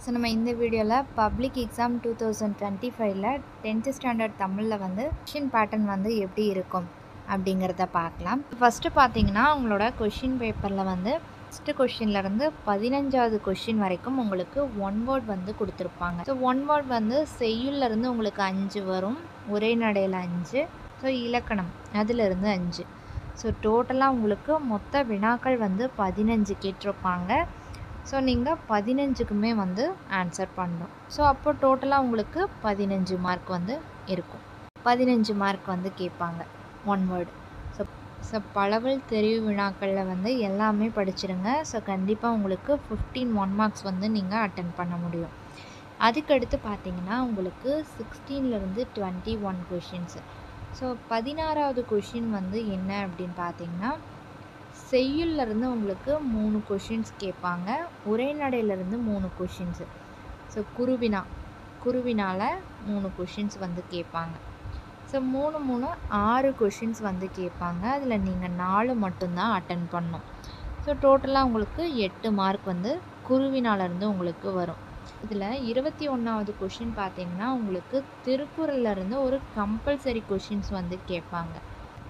So நம்ம இந்த வீடியோவில் பப்ளிக் எக்ஸாம் 2025ல் 10th ஸ்டாண்டர்ட் தமிழில் வந்து கொஷின் பேட்டர்ன் வந்து எப்படி இருக்கும் அப்படிங்கிறத பார்க்கலாம். ஃபஸ்ட்டு பார்த்தீங்கன்னா உங்களோட கொஷின் பேப்பரில் வந்து ஃபஸ்ட்டு கொஷின்லேருந்து 15வது கொஷின் வரைக்கும் உங்களுக்கு ஒன் வேர்ட் வந்து கொடுத்துருப்பாங்க. ஸோ ஒன் வேர்ட் வந்து செய்யுள்லேருந்து உங்களுக்கு 5 வரும், உரைநடையில் 5, ஸோ இலக்கணம் அதிலிருந்து 5. ஸோ டோட்டலாக உங்களுக்கு மொத்த வினாக்கள் வந்து 15 கேட்டிருப்பாங்க. ஸோ நீங்கள் 15க்குமே வந்து ஆன்சர் பண்ணணும். ஸோ அப்போ டோட்டலாக உங்களுக்கு 15 மார்க் வந்து இருக்கும். 15 மார்க் வந்து கேட்பாங்க ஒன் வேர்டு. ஸோ பலவல் தெரிவு வினாக்களில் வந்து எல்லாமே படிச்சிருங்க. ஸோ கண்டிப்பாக உங்களுக்கு 15 1 மார்க்ஸ் வந்து நீங்கள் அட்டென்ட் பண்ண முடியும். அதுக்கடுத்து பார்த்தீங்கன்னா உங்களுக்கு 16லேருந்து 21 கொஷின்ஸு. ஸோ 16வது கொஷின் வந்து என்ன அப்படின்னு பார்த்தீங்கன்னா செய்யுள்லேருந்து உங்களுக்கு 3 கொஷின்ஸ் கேட்பாங்க, உரைநடையிலேருந்து 3 கொஷின்ஸு. ஸோ குருவினால் 3 கொஷின்ஸ் வந்து கேட்பாங்க. ஸோ 3 3 6 கொஷின்ஸ் வந்து கேட்பாங்க. அதில் நீங்கள் 4 மட்டும்தான் அட்டன் பண்ணணும். ஸோ டோட்டலாக உங்களுக்கு 8 மார்க் வந்து குருவினாலேருந்து உங்களுக்கு வரும். இதில் 21வது கொஷின் பார்த்தீங்கன்னா உங்களுக்கு திருக்குறள்லேருந்து ஒரு கம்பல்சரி கொஷின்ஸ் வந்து கேட்பாங்க.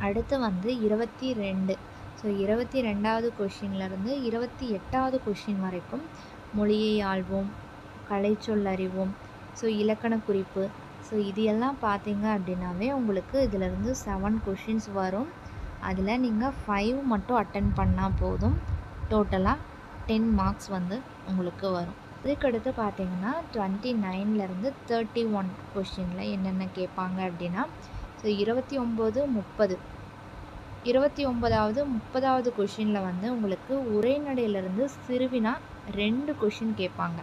அடுத்து வந்து 22. ஸோ 22வது கொஷின்லேருந்து 28வது கொஷின் வரைக்கும் மொழியை ஆள்வோம், கலை சொல்லறிவோம், ஸோ இலக்கண குறிப்பு, ஸோ இது எல்லாம் பார்த்தீங்க அப்படின்னாவே உங்களுக்கு இதிலேருந்து 7 கொஷின்ஸ் வரும். அதில் நீங்கள் 5 மட்டும் அட்டன் பண்ணால் போதும். டோட்டலாக 10 மார்க்ஸ் வந்து உங்களுக்கு வரும். இதுக்கடுத்து பார்த்தீங்கன்னா 29லேருந்து 31 கொஷினில் என்னென்ன கேட்பாங்க அப்படின்னா ஸோ 29 30. 29வது 30வது கொஷினில் வந்து உங்களுக்கு உரைநடையிலேருந்து சிறுவினா 2 கொஷின் கேட்பாங்க.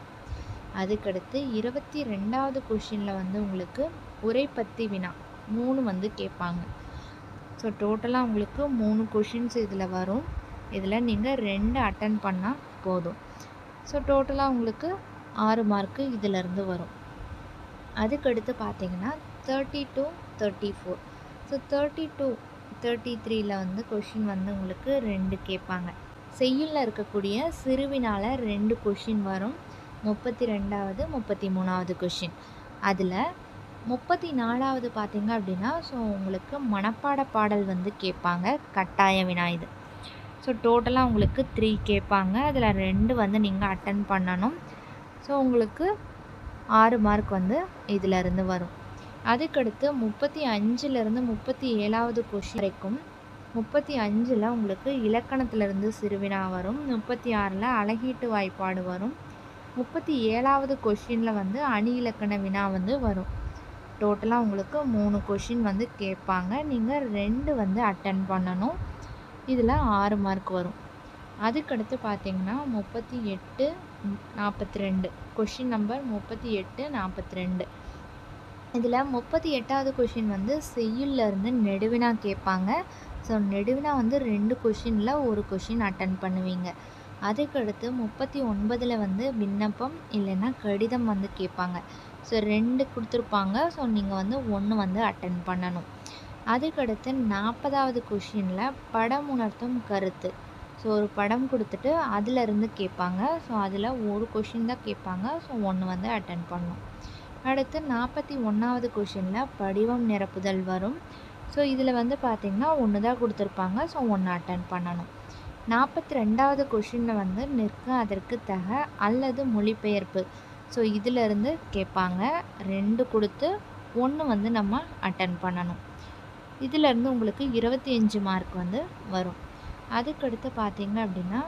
அதுக்கடுத்து 22வது கொஷினில் வந்து உங்களுக்கு உரைப்பத்தி வினா 3 வந்து கேட்பாங்க. ஸோ டோட்டலாக உங்களுக்கு 3 கொஷின்ஸ் இதில் வரும். இதில் நீங்கள் 2 அட்டன் பண்ணால் போதும். ஸோ டோட்டலாக உங்களுக்கு 6 மார்க்கு இதிலேருந்து வரும். அதுக்கடுத்து பார்த்தீங்கன்னா 32 34. ஸோ 32 33ல் வந்து கொஷின் வந்து உங்களுக்கு 2 கேட்பாங்க. செய்யுளில் இருக்கக்கூடிய சிறுவினால் 2 கொஷின் வரும். 32வது 33வது கொஷின். அதில் 34வது பார்த்தீங்க அப்படின்னா ஸோ உங்களுக்கு மனப்பாட பாடல் வந்து கேட்பாங்க, கட்டாய வினா இது. ஸோ டோட்டலாக உங்களுக்கு 3 கேட்பாங்க. அதில் 2 வந்து நீங்கள் அட்டன் பண்ணணும். ஸோ உங்களுக்கு 6 மார்க் வந்து இதிலேருந்து வரும். அதுக்கடுத்து 35லேருந்து 37வது கொஷின் வரைக்கும் 35ல் உங்களுக்கு இலக்கணத்திலிருந்து சிறுவினா வரும். 36ல் அழகீட்டு வாய்ப்பாடு வரும். 37வது கொஷினில் வந்து அணி இலக்கண வினா வந்து வரும். டோட்டலாக உங்களுக்கு 3 கொஷின் வந்து கேட்பாங்க. நீங்கள் 2 வந்து அட்டன் பண்ணணும். இதில் 6 மார்க் வரும். அதுக்கடுத்து பார்த்தீங்கன்னா 38 42 கொஷின் நம்பர் 38 42. இதில் 38வது கொஷின் வந்து செய்யுள்லேருந்து நெடுவினா கேட்பாங்க. ஸோ நெடுவினா வந்து 2 கொஷினில் 1 கொஷின் அட்டன் பண்ணுவீங்க. அதுக்கடுத்து 39ல் வந்து விண்ணப்பம் இல்லைன்னா கடிதம் வந்து கேட்பாங்க. ஸோ 2 கொடுத்துருப்பாங்க. ஸோ நீங்கள் வந்து 1 வந்து அட்டன் பண்ணணும். அதுக்கடுத்து 40வது கொஷினில் படம் உணர்த்தும் கருத்து. ஸோ ஒரு படம் கொடுத்துட்டு அதிலிருந்து கேட்பாங்க. ஸோ அதில் 1 கொஷின் தான் கேட்பாங்க. ஸோ 1 வந்து அட்டன் பண்ணணும். அடுத்து 41வது கொஷினில் படிவம் நிரப்புதல் வரும். ஸோ இதில் வந்து பார்த்திங்கன்னா 1 தான் கொடுத்துருப்பாங்க. ஸோ 1 அட்டன் பண்ணணும். 42வது கொஷினில் வந்து நிற்க அதற்கு தக அல்லது மொழிபெயர்ப்பு. ஸோ இதிலிருந்து கேட்பாங்க. 2 கொடுத்து 1 வந்து நம்ம அட்டன் பண்ணணும். இதிலேருந்து உங்களுக்கு 25 மார்க் வந்து வரும். அதுக்கடுத்து பார்த்தீங்க அப்படின்னா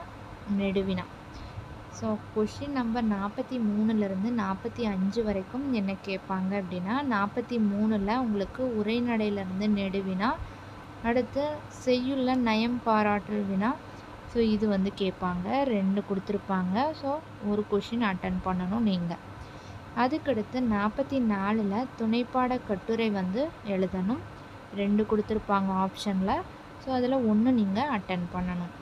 நெடுவினா. ஸோ கொஷின் நம்பர் 43லேருந்து 45 வரைக்கும் என்ன கேட்பாங்க அப்படின்னா 43ல் உங்களுக்கு உரைநடையிலேருந்து நெடுவினா, அடுத்து செய்யுள்ள நயம் பாராட்டல் வினா. ஸோ இது வந்து கேட்பாங்க. 2 கொடுத்துருப்பாங்க. ஸோ 1 கொஷின் அட்டன் பண்ணணும் நீங்கள். அதுக்கடுத்து 44ல் துணைப்பாட கட்டுரை வந்து எழுதணும். 2 கொடுத்துருப்பாங்க ஆப்ஷனில். ஸோ அதில் 1 நீங்கள் அட்டன் பண்ணணும்.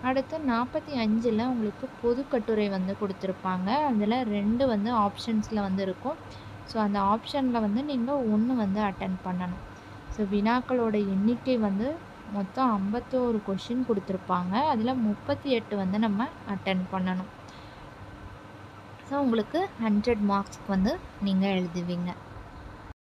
அடுத்து 45ல் உங்களுக்கு பொது கட்டுரை வந்து கொடுத்துருப்பாங்க. அதில் 2 வந்து ஆப்ஷன்ஸில் வந்து இருக்கும். ஸோ அந்த ஆப்ஷனில் வந்து நீங்கள் 1 வந்து அட்டன் பண்ணணும். ஸோ வினாக்களோட எண்ணிக்கை வந்து மொத்தம் 51 கொஷின் கொடுத்துருப்பாங்க. அதில் 38 வந்து நம்ம அட்டன் பண்ணணும். ஸோ உங்களுக்கு 100 மார்க்ஸ்க்கு வந்து நீங்கள் எழுதுவீங்க.